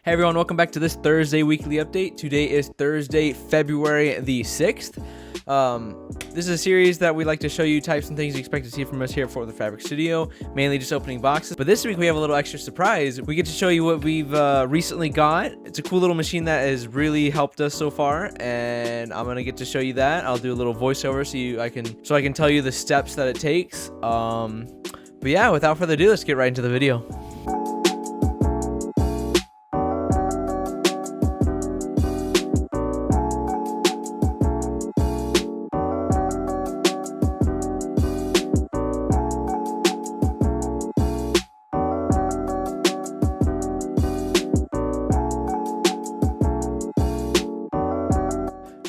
Hey everyone, welcome back to this Thursday weekly update. Today is Thursday, February the 6th. This is a series that we like to show you types and things you expect to see from us here for the Fabric Studio, mainly just opening boxes. But this week we have a little extra surprise. We get to show you what we've recently got. It's a cool little machine that has really helped us so far, and I'm gonna get to show you that. I'll do a little voiceover so I can tell you the steps that it takes. But yeah, without further ado, let's get right into the video.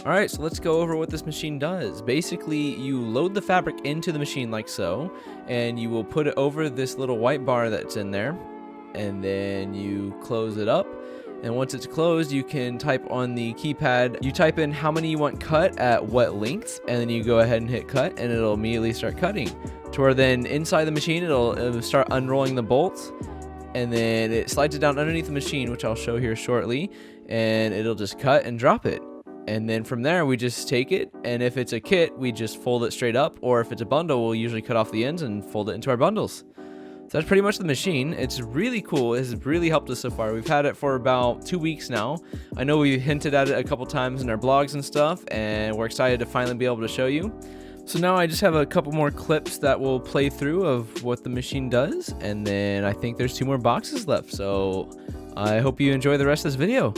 Alright, so let's go over what this machine does. Basically, you load the fabric into the machine like so, and you will put it over this little white bar that's in there, and then you close it up. And once it's closed, you can type on the keypad. You type in how many you want cut at what length, and then you go ahead and hit cut, and it'll immediately start cutting. To where then inside the machine, it'll start unrolling the bolts, and then it slides it down underneath the machine, which I'll show here shortly, and it'll just cut and drop it. And then from there, we just take it, and if it's a kit, we just fold it straight up, or if it's a bundle, we'll usually cut off the ends and fold it into our bundles. So that's pretty much the machine. It's really cool. It has really helped us so far. We've had it for about 2 weeks now. I know we hinted at it a couple times in our blogs and stuff, and we're excited to finally be able to show you. So now I just have a couple more clips that will play through of what the machine does, and then I think there's 2 more boxes left. So I hope you enjoy the rest of this video.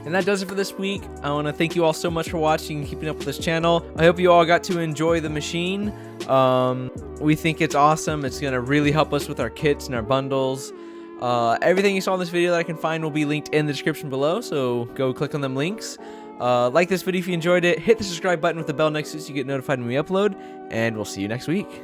And that does it for this week. I want to thank you all so much for watching and keeping up with this channel. I hope you all got to enjoy the machine. We think it's awesome. It's going to really help us with our kits and our bundles. Everything you saw in this video that I can find will be linked in the description below, so go click on them links. Like this video if you enjoyed it. Hit the subscribe button with the bell next to it so you get notified when we upload, and we'll see you next week.